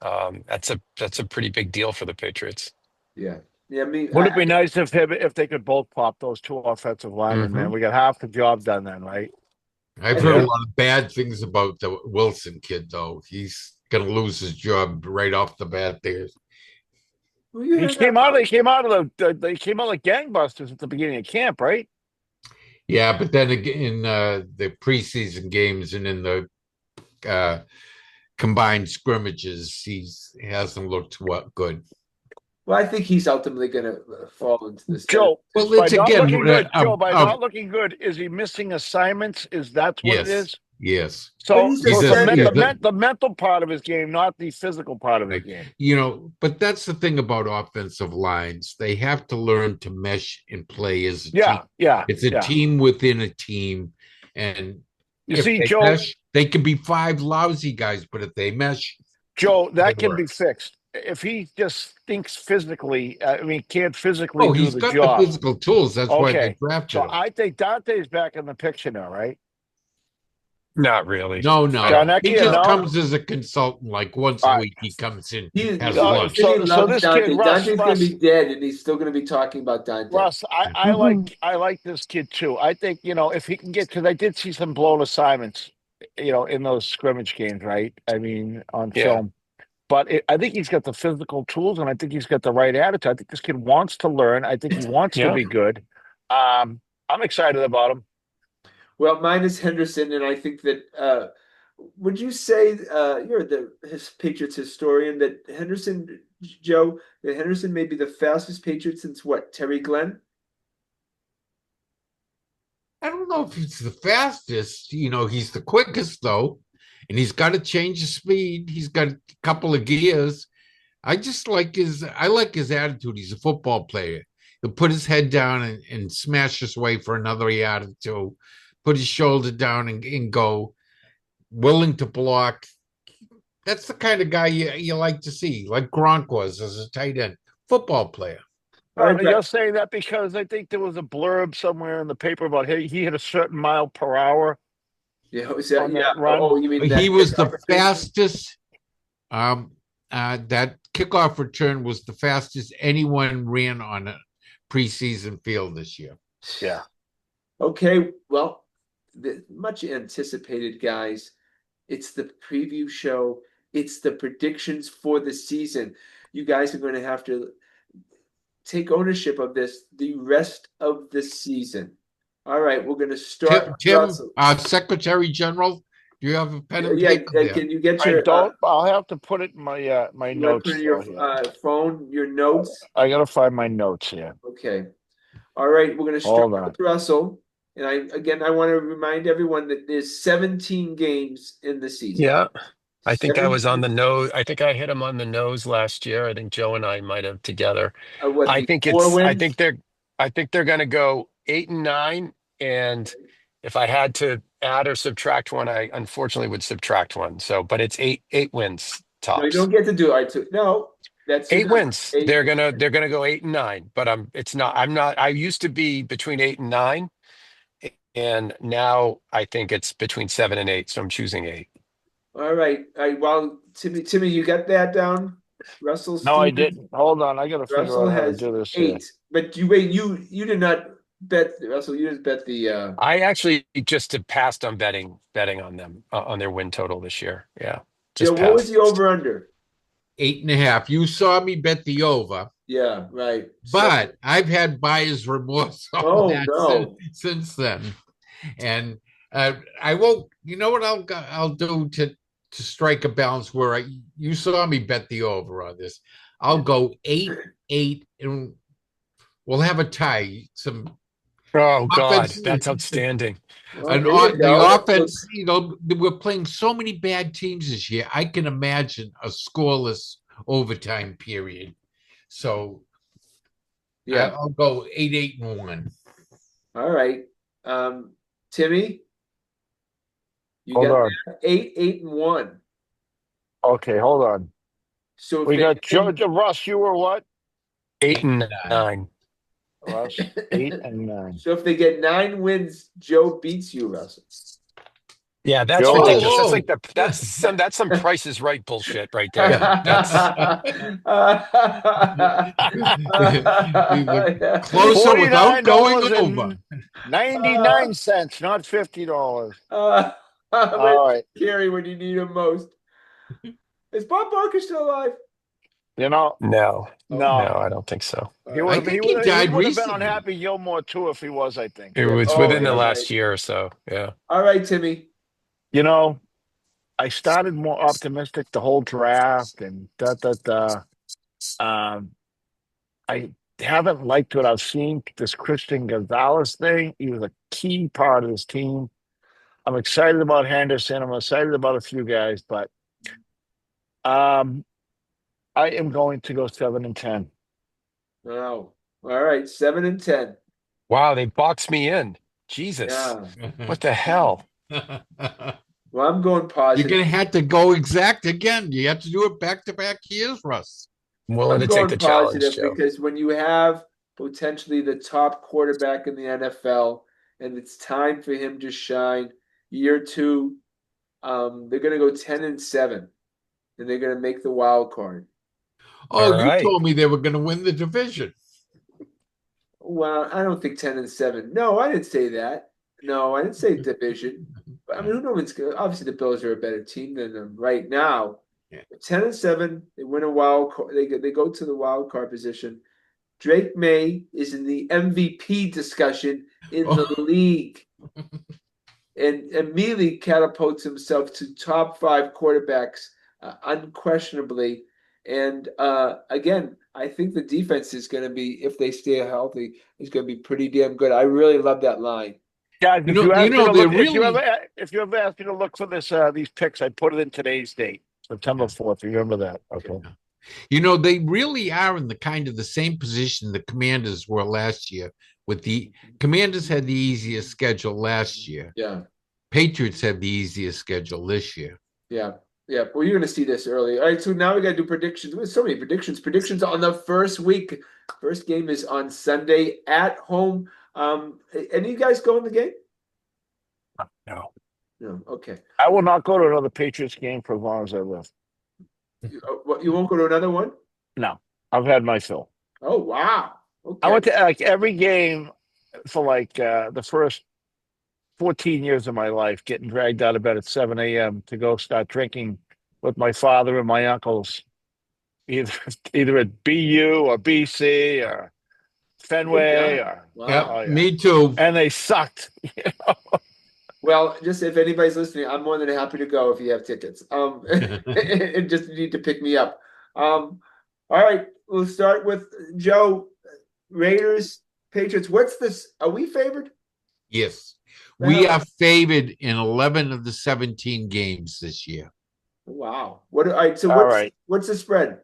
That's a pretty big deal for the Patriots. Yeah. Yeah, Would it be nice if they could both pop those two offensive linemen, man? We got half the job done then, right? I've heard a lot of bad things about the Wilson kid, though. He's going to lose his job right off the bat there. Well, you He heard came that out. They came out of they came out like gangbusters at the beginning of camp, right? Yeah, but then again, in the preseason games and in the combined scrimmages, he hasn't looked good. Well, I think he's ultimately going to fall into this. Joe, Well, by it's not again, looking good, Joe, by not looking good, is he missing assignments? Is that what it is? Yes. So, he's the mental part of his game, not the physical part of his game. You know, but that's the thing about offensive lines. They have to learn to mesh and play as a team. Yeah. It's a team within a team. And you if see, they Joe, mesh, they can be five lousy guys, but if they mesh, Joe, that can be fixed. If he just thinks physically, can't physically do he's the got job. the physical tools. That's why they drafted so him. I think Dante's back in the picture now, right? Not really. No. He just no? comes as a consultant. Like once a week, he comes in, has lunch. So this Dante. kid, Russ, Dante's going to be dead, and he's still going to be talking about Dante. Russ, I like this kid too. I think if he can get, because I did see some blown assignments, in those scrimmage games, right? I mean, on film. But I think he's got the physical tools, and I think he's got the right attitude. I think this kid wants to learn. I think he wants to be good. I'm excited about him. Well, mine is Henderson, and I think that would you say you're his Patriots historian that Henderson, Joe, that Henderson may be the fastest Patriot since what, Terry Glenn? I don't know if he's the fastest. He's the quickest though, and he's got to change his speed. He's got a couple of gears. I like his attitude. He's a football player. He'll put his head down and smash his way for another yard or two, put his shoulder down and go, willing to block. That's the kind of guy you like to see, like Gronk was as a tight end football player. You're saying that because I think there was a blurb somewhere in the paper about he hit a certain mile per hour. Yeah, that run? Oh, you mean he was the fastest. That kickoff return was the fastest anyone ran on a preseason field this year. Yeah. Okay, well, the much anticipated, guys. It's the preview show. It's the predictions for the season. You guys are going to have to take ownership of this the rest of the season. All right, we're going to start. Tim, Secretary General, do you have a pen and paper? Can you get your? I'll have to put it in my my notes. Put in your phone, your notes. I gotta find my notes here. Okay. All right, we're going to start with Russell. And I want to remind everyone that there's 17 games in the season. Yeah. I think I was on the nose. I think I hit him on the nose last year. I think Joe and I might have together. I think they're going to go 8-9. And if I had to add or subtract one, I unfortunately would subtract one. So, but it's eight wins tops. No, you don't get to do it. No, that's 8 wins. They're gonna go 8-9. But I used to be between 8 and 9. And now I think it's between 7 and 8. So I'm choosing 8. All right. Well, Timmy, you got that down? Russell? No, I didn't. Hold on. I got to figure out how to do this. 8. Here. But you did not bet, Russell. You just bet the. I actually just passed on betting on them on their win total this year. Yeah. What was the over under? 8.5. You saw me bet the over. Yeah, right. But I've had buyer's remorse since then, and I won't. You know what I'll do to strike a balance where you saw me bet the over on this. I'll go 8-8, and we'll have a tie. Oh God, that's outstanding. And the offense, we're playing so many bad teams this year. I can imagine a scoreless overtime period. So, yeah, I'll go 8-8-1. All right, Timmy, hold on. 8-8-1. Okay, hold on. So we got Georgia. Russ, you were what? 8 and 9. Russ, 8 and 9. So if they get 9 wins, Joe beats you, Russell. Yeah, that's Joe, ridiculous. That's oh, like that's some Price is Right bullshit right there. closer without going over. $49.99, not $50. But All right. Carey when you need him most. Is Bob Barker still alive? You know, No, no. no, I don't think so. He I would have. think he died He would have been on recently. Happy Gilmore too if he was. I think. It was Oh, within the that's last right. year or so. Yeah. All right, Timmy. You know, I started more optimistic the whole draft and da da da. Um, I haven't liked what I've seen this Christian Gonzalez thing. He was a key part of this team. I'm excited about Henderson. I'm excited about a few guys, but I am going to go 7-10. Oh, all right, 7-10. Wow, they boxed me in. Jesus. Yeah. What the hell? Well, I'm going You're positive. gonna have to go exact again. You have to do it back-to-back years, Russ. I'm willing I'm to take going the challenge, positive Joe. because when you have potentially the top quarterback in the NFL and it's time for him to shine, year two, they're going to go 10-7, and they're going to make the wild card. Oh, All you right. told me they were gonna win the division. Well, I don't think 10-7. No, I didn't say that. No, I didn't say division. But I mean, who knows? Obviously, the Bills are a better team than them right now. Yeah. 10-7, they win a wild card. They go to the wild card position. Drake May is in the MVP discussion in the league, and immediately catapults himself to top 5 quarterbacks, unquestionably. And again, I think the defense is going to be, if they stay healthy, is going to be pretty damn good. I really love that line. Guys, You know, they're really. if you ever asked me to look for this these picks, I put it in today's date, September 4th. Remember that? Okay. You know, they really are in the kind of the same position the Commanders were last year. With the Commanders had the easiest schedule last year. Yeah. Patriots have the easiest schedule this year. Yeah. Yeah. Well, you're going to see this early. All right. So now we got to do predictions. There's so many predictions. Predictions on the first week. First game is on Sunday at home. Any of you guys go in the game? No. No. Okay. I will not go to another Patriots game for as long as I live. You won't go to another one? No. I've had my fill. Oh, wow. Okay. I went to like every game for like the first 14 years of my life, getting dragged out of bed at 7 a.m. to go start drinking with my father and my uncles, either at BU or BC or Fenway or Wow. Yep, oh, yeah. me too. And they sucked. Well, just if anybody's listening, I'm more than happy to go if you have tickets. And just need to pick me up. All right, we'll start with Joe. Raiders, Patriots. What's this? Are we favored? Yes. We are favored in 11 of the 17 games this year. Wow. All right, so what's the spread?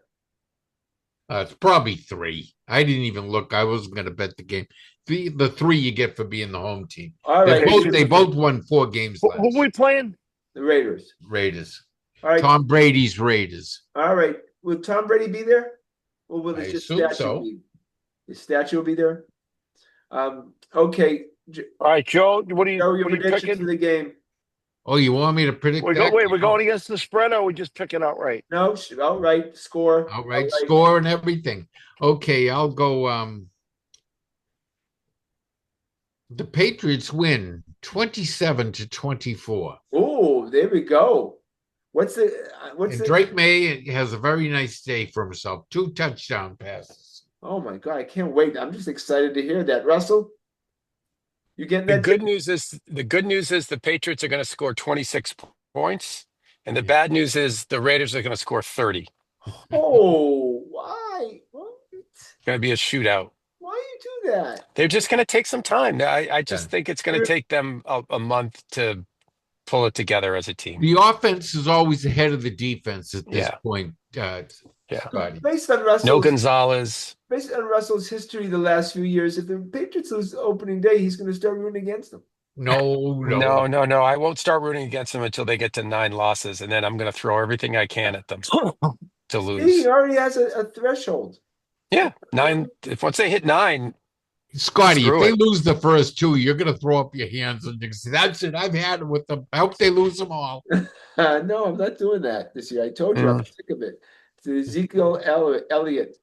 It's probably 3. I didn't even look. I wasn't going to bet the game. The 3 you get for being the home team. All right. They both won 4 games last. Who are we playing? The Raiders. Raiders. All right. Tom Brady's Raiders. All right. Will Tom Brady be there? Or will I just assume statue so. be? His statue will be there? Okay. All right, Joe, what are Joe, you your predictions picking? for the game. Oh, you want me to predict that? We're going against the spread, or we just pick it outright? No, outright score. Outright score and everything. Okay, I'll go. The Patriots win 27-24. Oh, there we go. What's And Drake May has a very nice day for himself. 2 touchdown passes. Oh my God, I can't wait. I'm just excited to hear that. Russell, you getting that? The good news is the Patriots are going to score 26 points, and the bad news is the Raiders are going to score 30. Oh, why? What? It's going to be a shootout. Why you do that? They're just going to take some time. I just think it's going to take them a month to pull it together as a team. The offense is always ahead of the defense at this point. Scotty. Based on Russell's, No Gonzalez. Based on Russell's history the last few years, if the Patriots lose opening day, he's going to start rooting against them. No. I won't start rooting against them until they get to 9 losses, and then I'm going to throw everything I can at them to lose. He already has a threshold. Yeah, 9. If once they hit 9, Scotty, if Screw they it. lose the first two, you're going to throw up your hands and you say, that's it. I've had it with them. I hope they lose them all. No, I'm not doing that this year. I told you I'm sick of it. It's the Ezekiel Elliott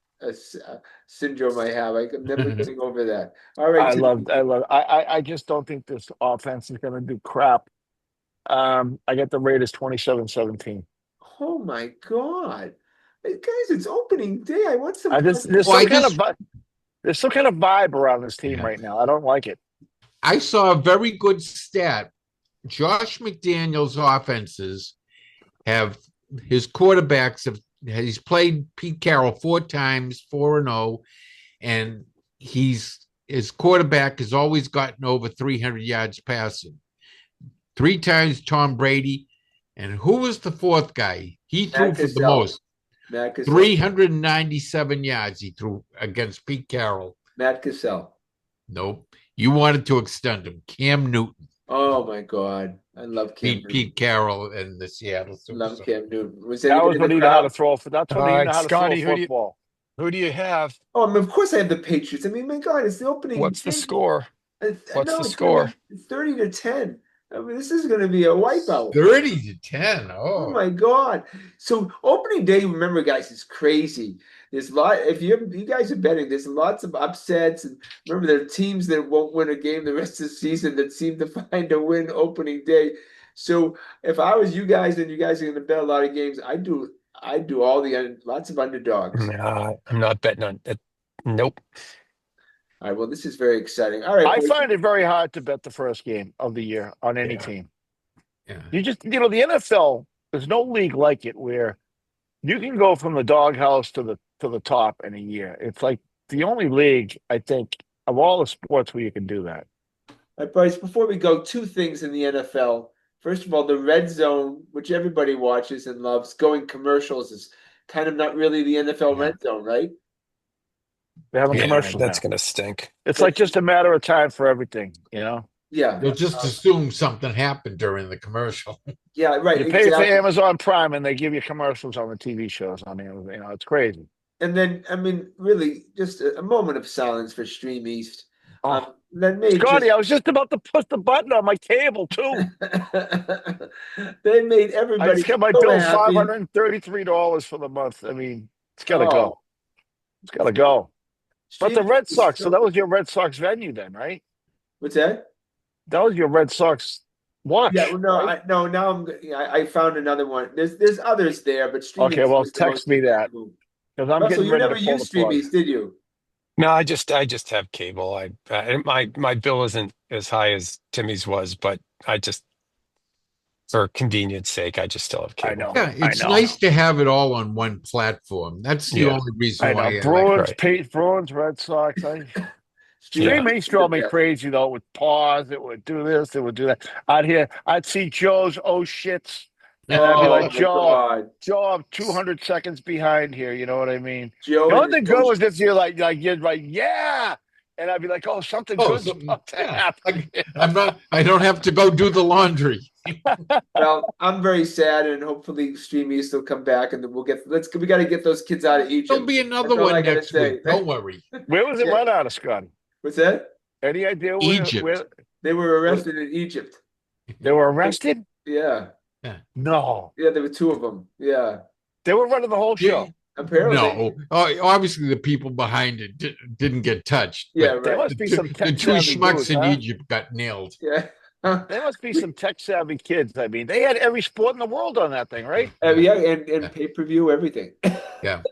syndrome I have. I'm never getting over that. All right, I just don't think this offense is going to do crap. I get the Raiders 27-17. Oh my God. Hey, guys, it's opening day. I want some There's some kind of vibe around this team right now. I don't like it. I saw a very good stat. Josh McDaniels' offenses have his quarterbacks he's played Pete Carroll 4 times, 4-0, and his quarterback has always gotten over 300 yards passing. 3 times Tom Brady, and who was the 4th guy? He threw for the most. 397 yards he threw against Pete Carroll. Matt Cassell. Nope. You wanted to extend him. Cam Newton. Oh my God. I love Cam Newton. Pete Carroll and the Seattle Supersonics. Love Cam Newton. That was what he knew how to throw for. That's what he knew how to Scotty, throw football. Who do you have? Oh, I mean, of course I have the Patriots. I mean, my God, it's the opening. What's the score? What's the score? It's 30-10. I mean, this is going to be a wipeout. 30-10. Oh my God! So opening day, remember, guys, is crazy. There's a lot. If you guys are betting, there's lots of upsets, and remember, there are teams that won't win a game the rest of the season that seem to find a win opening day. So if I was you guys, and you guys are going to bet a lot of games, I do all lots of underdogs. No, I'm not betting on it. Nope. All right. Well, this is very exciting. All right. I find it very hard to bet the first game of the year on any team. Yeah. The NFL, there's no league like it where you can go from the doghouse to the top in a year. It's like the only league, I think, of all the sports where you can do that. All right, Bryce, before we go, 2 things in the NFL. First of all, the red zone, which everybody watches and loves, going commercials is kind of not really the NFL red zone, right? They have a commercial. That's going to stink. It's like just a matter of time for everything, Yeah. They'll just assume something happened during the commercial. Yeah, right. You pay for Amazon Prime and they give you commercials on the TV shows on Amazon. It's crazy. And then, I mean, really, just a moment of silence for Stream East. Scotty, I was just about to push the button on my cable, too. They made everybody I just got my so bill happy. $533 for the month. I mean, it's got to go. It's got to go. But the Stream Red East is Sox, so that was your Red Sox venue then, right? What's that? That was your Red Sox watch. Yeah, well, no, right? now I found another one. There's others there, but Stream Okay, East well, was the text most me that. successful. Because I'm Russell, getting you ready never to pull used the Stream plug. East, did you? No, I just have cable. My bill isn't as high as Timmy's was, but I just, for convenience sake, I just still have cable. I know. Yeah, it's nice to have it all on one platform. That's the only reason why. Bruins, Red Sox. Stream East drove me crazy though. It would pause. It would do this. It would do that. I'd see Joe's shits. And I'd be like, Joe, I'm 200 seconds behind here. You know what I mean? Joe, the only thing good was this year, like you're like, yeah. And I'd be like, something good's about to happen. I don't have to go do the laundry. Well, I'm very sad, and hopefully Stream East will come back, and then we got to get those kids out of Egypt. There'll be another one next week. Don't worry. Where was it run out of, Scotty? What's that? Any idea Egypt. They were arrested in Egypt. They were arrested? Yeah. No. Yeah, there were 2 of them. Yeah. They were running the whole show. Apparently. No. Obviously, the people behind it didn't get touched. Yeah, right. There must be some the 2 schmucks in Egypt got nailed. Yeah. There must be some tech-savvy kids. I mean, they had every sport in the world on that thing, right? Yeah, and pay-per-view, everything. Yeah.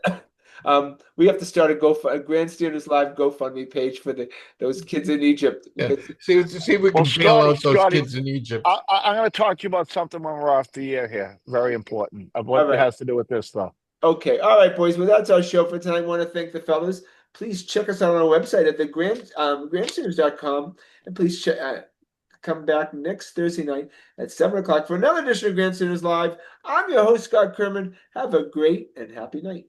We have to start a Grandstanders Live GoFundMe page for those kids in Egypt. Yeah. See if we can bail out those kids in Egypt. I'm going to talk to you about something when we're off the air here. Very important. Of what it has to do with this, though. Okay. All right, boys. Well, that's our show for tonight. I want to thank the fellas. Please check us out on our website at grandstanders.com. And please come back next Thursday night at 7 o'clock for another edition of Grandstanders Live. I'm your host, Scott Kerman. Have a great and happy night.